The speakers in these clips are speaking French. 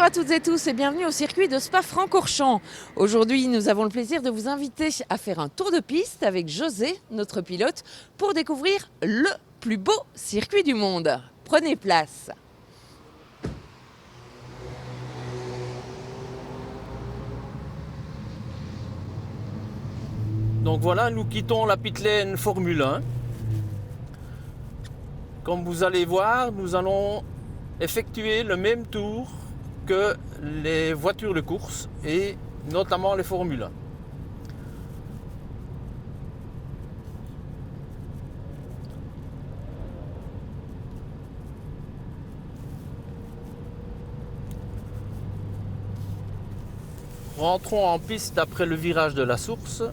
à toutes et tous et bienvenue au circuit de Spa-Francorchamps. Aujourd'hui, nous avons le plaisir de vous inviter à faire un tour de piste avec José, notre pilote, pour découvrir le plus beau circuit du monde. Prenez place. Donc voilà, nous quittons la pit lane Formule 1. Comme vous allez voir, nous allons effectuer le même tour que les voitures de course et notamment les Formule 1. Rentrons en piste après le virage de la source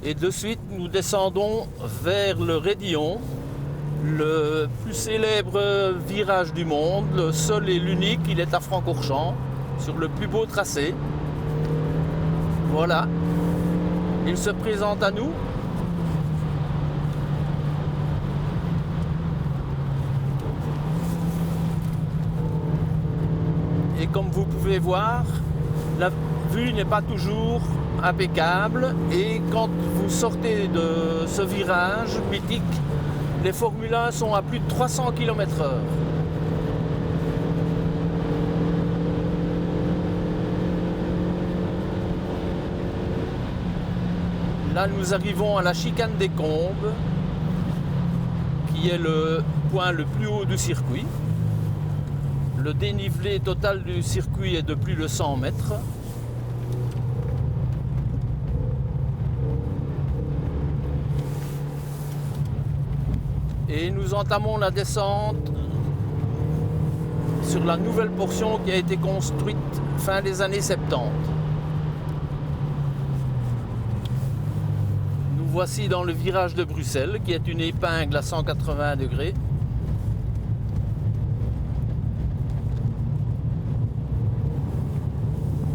et de suite nous descendons vers le Raidillon, le plus célèbre virage du monde, le seul et l'unique. Il est à Francorchamps, sur le plus beau tracé. Voilà, il se présente à nous. Et comme vous pouvez voir, la vue n'est pas toujours impeccable et quand vous sortez de ce virage mythique, les Formule 1 sont à plus de 300 km/h. Là, nous arrivons à la chicane des Combes, qui est le point le plus haut du circuit. Le dénivelé total du circuit est de plus de 100 mètres. Et nous entamons la descente sur la nouvelle portion qui a été construite fin des années 70. Nous voici dans le virage de Bruxelles, qui est une épingle à 180 degrés.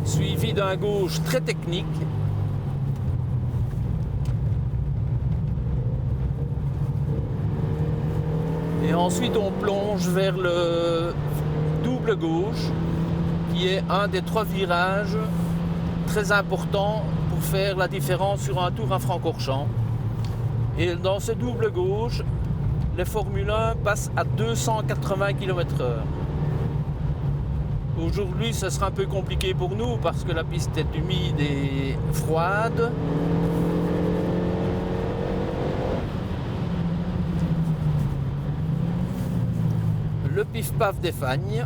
Suivi d'un gauche très technique. Et ensuite on plonge vers le double gauche, qui est un des 3 virages très importants pour faire la différence sur un tour à Francorchamps. Et dans ce double gauche, les Formule 1 passent à 280 km/h. Aujourd'hui, ce sera un peu compliqué pour nous parce que la piste est humide et froide. Le pif-paf des Fagnes.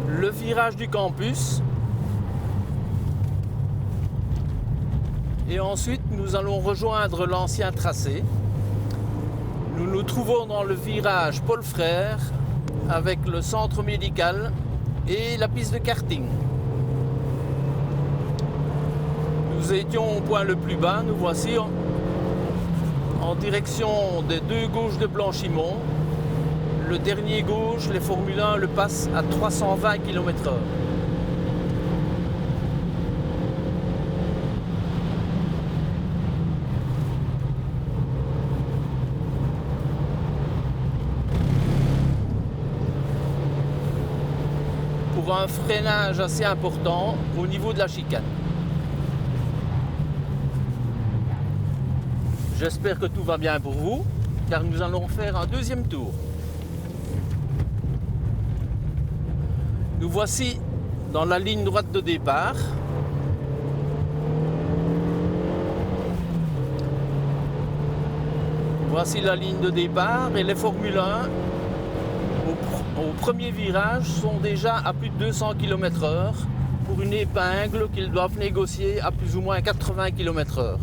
Le virage du campus. Et ensuite, nous allons rejoindre l'ancien tracé. Nous nous trouvons dans le virage Paul Frère, avec le centre médical et la piste de karting. Nous étions au point le plus bas, nous voici en direction des 2 gauches de Blanchimont. Le dernier gauche, les Formule 1 le passent à 320 km/h. Pour un freinage assez important au niveau de la chicane. J'espère que tout va bien pour vous, car nous allons faire un deuxième tour. Nous voici dans la ligne droite de départ. Voici la ligne de départ et les Formule 1 au premier virage sont déjà à plus de 200 km/h pour une épingle qu'ils doivent négocier à plus ou moins 80 km/h.